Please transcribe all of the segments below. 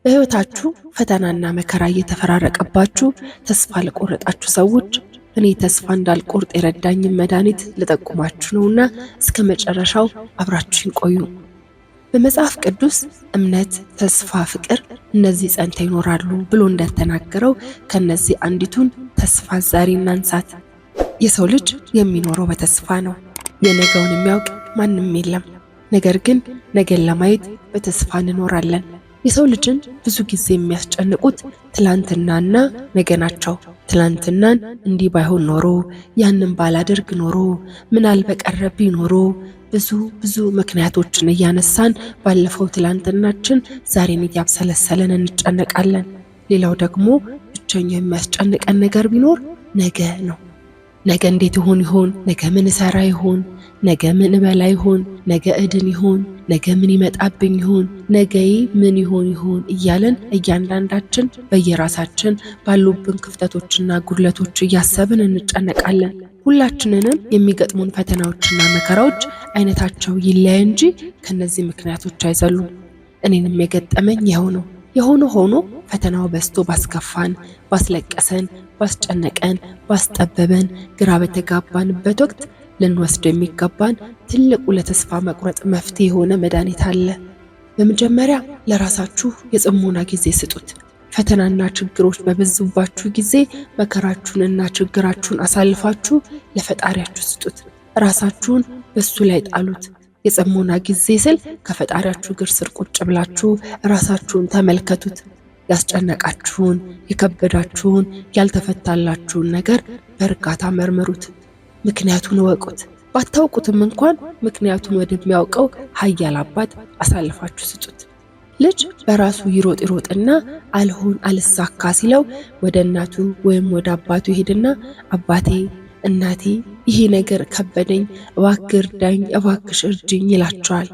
በሕይወታችሁ ፈተናና መከራ እየተፈራረቀባችሁ ተስፋ ለቆረጣችሁ ሰዎች እኔ ተስፋ እንዳልቆርጥ የረዳኝን መድኃኒት ልጠቁማችሁ ነውና እስከ መጨረሻው አብራችሁን ቆዩ። በመጽሐፍ ቅዱስ እምነት፣ ተስፋ፣ ፍቅር እነዚህ ጸንተው ይኖራሉ ብሎ እንደተናገረው ከነዚህ አንዲቱን ተስፋ ዛሬ እናንሳት። የሰው ልጅ የሚኖረው በተስፋ ነው። የነገውን የሚያውቅ ማንም የለም። ነገር ግን ነገን ለማየት በተስፋ እንኖራለን። የሰው ልጅን ብዙ ጊዜ የሚያስጨንቁት ትላንትናና ነገ ናቸው። ትላንትናን እንዲህ ባይሆን ኖሮ፣ ያንን ባላደርግ ኖሮ፣ ምናል በቀረብኝ ኖሮ፣ ብዙ ምክንያቶችን እያነሳን ባለፈው ትላንትናችን ዛሬን እያብሰለሰለን እንጨነቃለን። ሌላው ደግሞ ብቸኛው የሚያስጨንቀን ነገር ቢኖር ነገ ነው። ነገ እንዴት ይሆን? ነገ ምን እሰራ ይሆን? ነገ ምን እበላ ይሆን? ነገ እድን ይሆን? ነገ ምን ይመጣብኝ ይሆን? ነገዬ ምን ይሆን እያለን እያንዳንዳችን በየራሳችን ባሉብን ክፍተቶችና ጉድለቶች እያሰብን እንጨነቃለን። ሁላችንንም የሚገጥሙን ፈተናዎችና መከራዎች አይነታቸው ይለያይ እንጂ ከነዚህ ምክንያቶች አይዘሉም። እኔንም የገጠመኝ ይኸው ነው። የሆነ ሆኖ ፈተናው በዝቶ ባስከፋን፣ ባስለቀሰን፣ ባስጨነቀን፣ ባስጠበበን፣ ግራ በተጋባንበት ወቅት ልንወስደው የሚገባን ትልቁ ለተስፋ መቁረጥ መፍትሄ የሆነ መድኃኒት አለ። በመጀመሪያ ለራሳችሁ የጽሞና ጊዜ ስጡት። ፈተናና ችግሮች በበዙባችሁ ጊዜ መከራችሁንና ችግራችሁን አሳልፋችሁ ለፈጣሪያችሁ ስጡት። ራሳችሁን በሱ ላይ ጣሉት። የጽሞና ጊዜ ስል ከፈጣሪያችሁ እግር ስር ቁጭ ብላችሁ ራሳችሁን ተመልከቱት። ያስጨነቃችሁን፣ የከበዳችሁን፣ ያልተፈታላችሁን ነገር በእርጋታ መርምሩት። ምክንያቱን እወቁት። ባታውቁትም እንኳን ምክንያቱን ወደሚያውቀው ኃያል አባት አሳልፋችሁ ስጡት። ልጅ በራሱ ይሮጥና አልሆን አልሳካ ሲለው ወደ እናቱ ወይም ወደ አባቱ ይሄድና አባቴ፣ እናቴ ይሄ ነገር ከበደኝ፣ እባክህ እርዳኝ፣ እባክሽ እርጅኝ ይላቸዋል።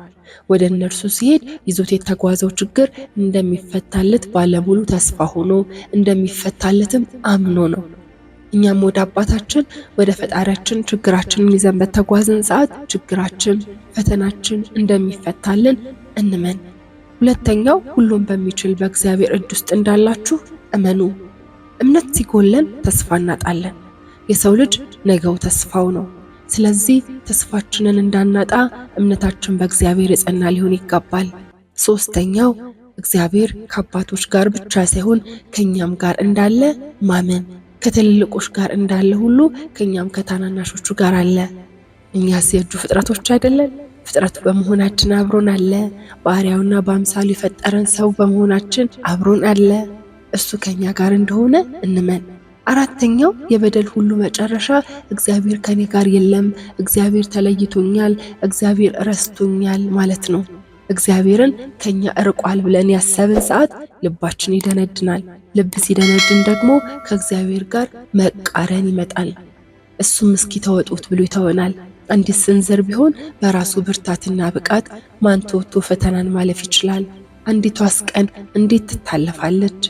ወደ እነርሱ ሲሄድ ይዞት የተጓዘው ችግር እንደሚፈታለት ባለሙሉ ተስፋ ሆኖ እንደሚፈታለትም አምኖ ነው። እኛም ወደ አባታችን ወደ ፈጣሪያችን ችግራችንን ይዘን በተጓዝን ሰዓት ችግራችን፣ ፈተናችን እንደሚፈታልን እንመን። ሁለተኛው ሁሉም በሚችል በእግዚአብሔር እጅ ውስጥ እንዳላችሁ እመኑ። እምነት ሲጎለን ተስፋ እናጣለን። የሰው ልጅ ነገው ተስፋው ነው። ስለዚህ ተስፋችንን እንዳናጣ እምነታችን በእግዚአብሔር የጸና ሊሆን ይገባል። ሶስተኛው እግዚአብሔር ከአባቶች ጋር ብቻ ሳይሆን ከኛም ጋር እንዳለ ማመን። ከትልልቆች ጋር እንዳለ ሁሉ ከኛም ከታናናሾቹ ጋር አለ። እኛስ የእጁ ፍጥረቶች አይደለን? ፍጥረቱ በመሆናችን አብሮን አለ። በአርአያውና በአምሳሉ የፈጠረን ሰው በመሆናችን አብሮን አለ። እሱ ከኛ ጋር እንደሆነ እንመን። አራተኛው የበደል ሁሉ መጨረሻ እግዚአብሔር ከኔ ጋር የለም፣ እግዚአብሔር ተለይቶኛል፣ እግዚአብሔር ረስቶኛል ማለት ነው። እግዚአብሔርን ከኛ እርቋል ብለን ያሰብን ሰዓት ልባችን ይደነድናል። ልብ ሲደነድን ደግሞ ከእግዚአብሔር ጋር መቃረን ይመጣል። እሱም እስኪ ተወጡት ብሎ ይተወናል። አንዲት ስንዝር ቢሆን በራሱ ብርታትና ብቃት ማን ተወጥቶ ፈተናን ማለፍ ይችላል? አንዲቷስ ቀን እንዴት ትታለፋለች?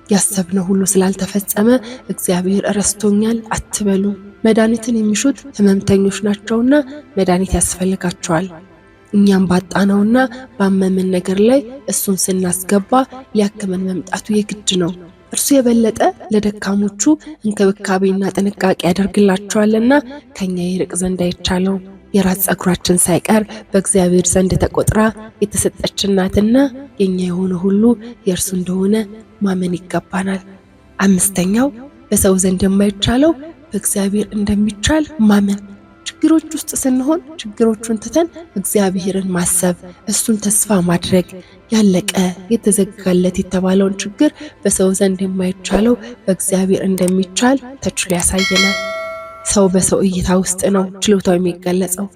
ያሰብነው ሁሉ ስላልተፈጸመ እግዚአብሔር ረስቶኛል አትበሉ። መድኃኒትን የሚሹት ሕመምተኞች ናቸውና መድኃኒት ያስፈልጋቸዋል። እኛም ባጣነውና ባመመን ነገር ላይ እሱን ስናስገባ ሊያክመን መምጣቱ የግድ ነው። እርሱ የበለጠ ለደካሞቹ እንክብካቤና ጥንቃቄ ያደርግላቸዋልና ከኛ ይርቅ ዘንድ አይቻለው። የራስ ጸጉራችን ሳይቀር በእግዚአብሔር ዘንድ ተቆጥራ የተሰጠችን ናትና የኛ የሆነ ሁሉ የእርሱ እንደሆነ ማመን ይገባናል። አምስተኛው በሰው ዘንድ የማይቻለው በእግዚአብሔር እንደሚቻል ማመን። ችግሮች ውስጥ ስንሆን ችግሮቹን ትተን እግዚአብሔርን ማሰብ፣ እሱን ተስፋ ማድረግ። ያለቀ የተዘጋለት የተባለውን ችግር በሰው ዘንድ የማይቻለው በእግዚአብሔር እንደሚቻል ተችሎ ያሳየናል። ሰው በሰው እይታ ውስጥ ነው ችሎታው የሚገለጸው።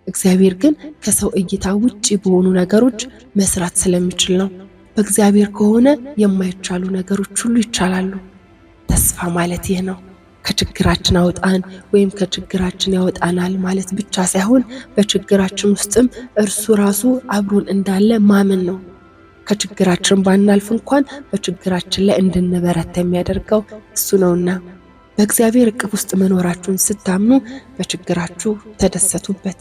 እግዚአብሔር ግን ከሰው እይታ ውጪ በሆኑ ነገሮች መስራት ስለሚችል ነው። በእግዚአብሔር ከሆነ የማይቻሉ ነገሮች ሁሉ ይቻላሉ። ተስፋ ማለት ይህ ነው። ከችግራችን አውጣን ወይም ከችግራችን ያወጣናል ማለት ብቻ ሳይሆን በችግራችን ውስጥም እርሱ ራሱ አብሮን እንዳለ ማመን ነው። ከችግራችን ባናልፍ እንኳን በችግራችን ላይ እንድንበረታ የሚያደርገው እሱ ነውና በእግዚአብሔር እቅፍ ውስጥ መኖራችሁን ስታምኑ በችግራችሁ ተደሰቱበት።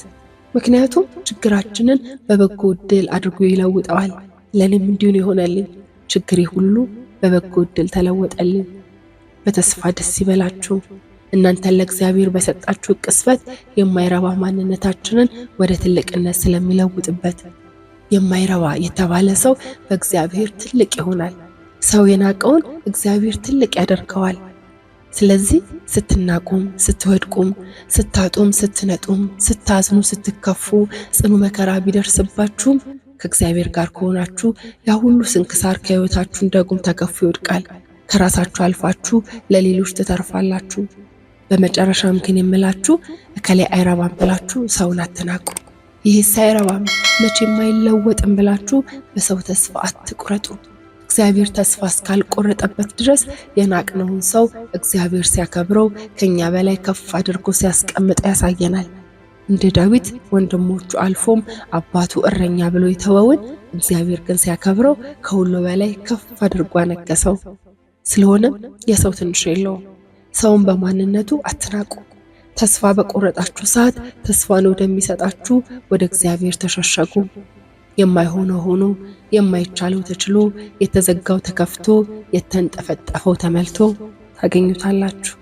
ምክንያቱም ችግራችንን በበጎ ዕድል አድርጎ ይለውጠዋል። ለኔም እንዲሁ ይሆናልኝ። ችግሬ ሁሉ በበጎ ዕድል ተለወጠልኝ። በተስፋ ደስ ይበላችሁ። እናንተን ለእግዚአብሔር በሰጣችሁ ቅስፈት የማይረባ ማንነታችንን ወደ ትልቅነት ስለሚለውጥበት። የማይረባ የተባለ ሰው በእግዚአብሔር ትልቅ ይሆናል። ሰው የናቀውን እግዚአብሔር ትልቅ ያደርገዋል። ስለዚህ ስትናቁም፣ ስትወድቁም፣ ስታጡም፣ ስትነጡም፣ ስታዝኑ፣ ስትከፉ፣ ጽኑ መከራ ቢደርስባችሁም ከእግዚአብሔር ጋር ከሆናችሁ ያ ሁሉ ስንክሳር ከሕይወታችሁ እንደ ጉም ተገፎ ይወድቃል። ከራሳችሁ አልፋችሁ ለሌሎች ትተርፋላችሁ። በመጨረሻም ግን የምላችሁ እከሌ አይረባም ብላችሁ ሰውን አትናቁ። ይህስ አይረባም መቼም አይለወጥም ብላችሁ በሰው ተስፋ አትቁረጡ። እግዚአብሔር ተስፋ እስካልቆረጠበት ድረስ የናቅነውን ሰው እግዚአብሔር ሲያከብረው ከኛ በላይ ከፍ አድርጎ ሲያስቀምጠው ያሳየናል። እንደ ዳዊት ወንድሞቹ አልፎም አባቱ እረኛ ብሎ የተወውን እግዚአብሔር ግን ሲያከብረው ከሁሉ በላይ ከፍ አድርጎ አነገሰው። ስለሆነም የሰው ትንሽ የለውም። ሰውን በማንነቱ አትናቁ። ተስፋ በቆረጣችሁ ሰዓት ተስፋን ወደሚሰጣችሁ ወደ እግዚአብሔር ተሸሸጉ። የማይሆነው ሆኖ የማይቻለው ተችሎ የተዘጋው ተከፍቶ የተንጠፈጠፈው ተመልቶ ታገኙታላችሁ።